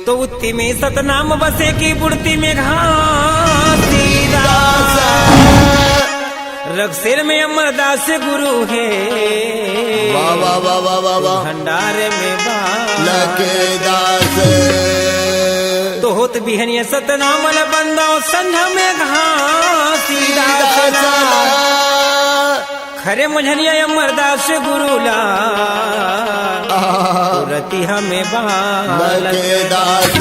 तो उत्ती में सतनाम बसे की बुढ़ती में घासी रघसेर में अमरदास गुरु है वाह वाह वाह वाह वाह भंडार में लके दास तो होत बिहनिया सतनाम बंदा संध्या में घासी खरे मुझनिया अमरदास गुरुला रति हमें बालक दास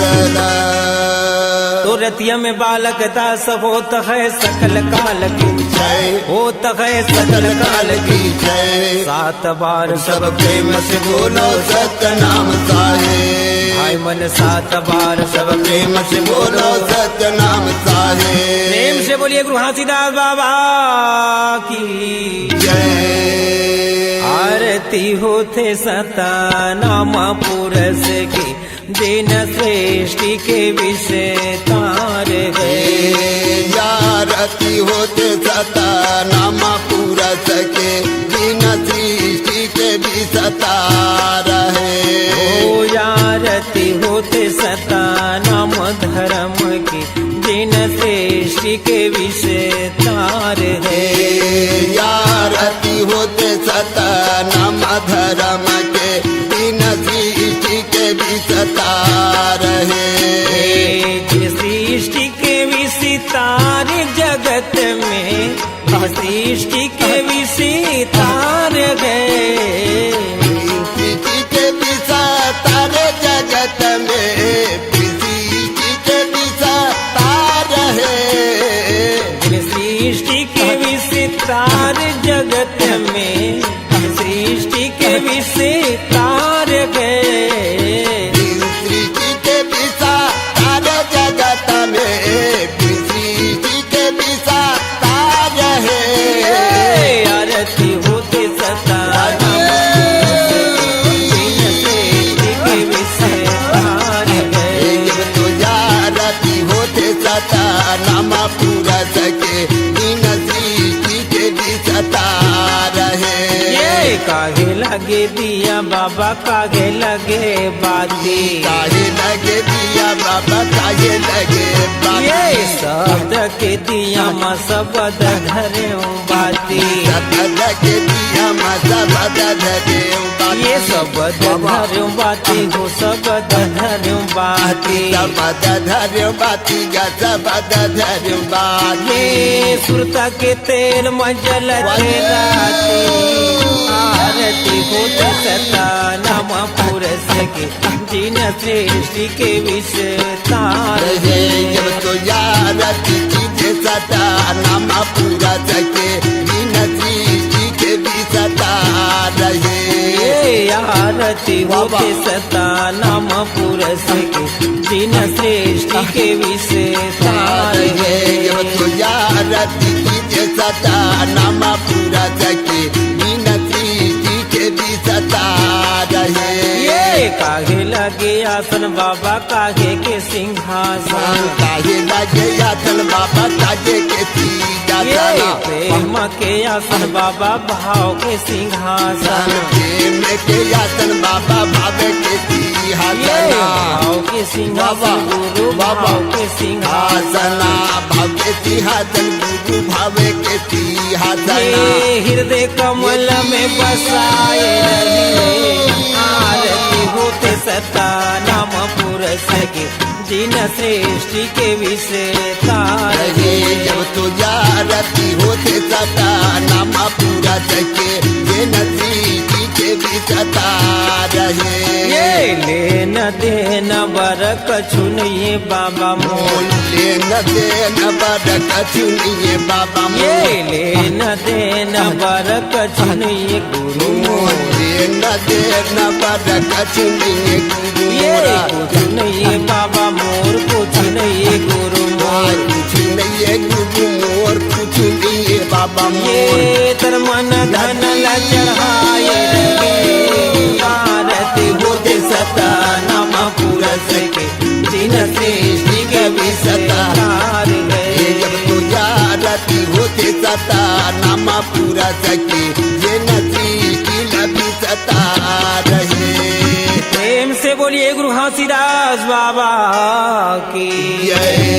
तो रतिया में बालक दास होत है सकल काल की होत है सकल काल की सात बार सब प्रेम से बोलो सत्य नाम साहे भाई मन सात बार सब प्रेम से बोलो सत्य नाम साहे प्रेम से बोलिए गुरु घासीदास बाबा की जय आरती होते सता नाम पुरस की दिन सृष्टि के विषय तार गए आरती होते सता नाम पुरस के दिन सृष्टि के भी सता रहे ओ आरती होते सता नाम धर्म की दिन सृष्टि के विषय तार है आरती होते सता नाम धर्म के दिन सृष्टि के भी सता रहे सृष्टि के विसितार जगत में सृष्टि के विसितार गए सृष्टि के विसितार जगत में सृष्टि के विसितार है सृष्टि के विसितार जगत में सृष्टि के विसितार गए सृष्टि के विसितार जगत में सृष्टि के विसितार है आरती होते सता सृष्टि के विसितार गए तो आरती होते सता नाम पूरा सके दिन सृष्टि के विसिता रहे काहे लगे दिया बाबा काहे लगे बाती काहे लगे दिया बाबा काहे लगे ये शब्द के दिया मा सबद धरे बाती शब्द के दिया मा सबद धरे ये सबद धरे बाती हो सबद धरे बाती सबद धरे बाती गा सबद धरे बाती ये सुरता के तेल मजल राती आरती होते सता नाम पुरस के दिन सृष्टि के विषय तार जब तो आरती कीजिए सता नाम पूरा सके दिन सृष्टि के विसिता रहे आरती होते सता नाम पुरस के दिन सृष्टि के विषय तार जब तो आरती कीजिए सता नाम पूरा सके दिन सृष्टि के विसिता रहे काहे लगे आसन बाबा काहे के सिंहासन काहे लगे आसन बाबा काहे के सिंहासन प्रेम के आसन बाबा भाव के सिंहासन प्रेम के आसन बाबा भाव के सिंहासन भाव के सिंहासन गुरु भाव के सिंहासन भाव के सिंहासन गुरु भाव के सिंहासन हृदय कमल में बसाए रहे आरती होते सता नाम पुरस के दिन सृष्टि के विषय तार जब तो आरती होते सता नाम पूरा सके दिन सृष्टि के विसिता रहे लेन देन बरक छुनिए बाबा मोल लेन देन बरक छुनिए बाबा मोल लेन देन बरक छुनिए गुरु लेन देन बरक छुनिए गुरु कुछ नहीं बाबा मोर कुछ नहीं गुरु मोर कुछ नहीं गुरु मोर कुछ नहीं बाबा मोर तर मन धन ल चढ़ाए आरती होते सता नाम पुरस के दिन सृष्टि के विसिता जब तो आरती होते सता नाम पूरा सके दिन सृष्टि के विसिता रहे प्रेम से बोलिए गुरु घासीदास बाबा की जय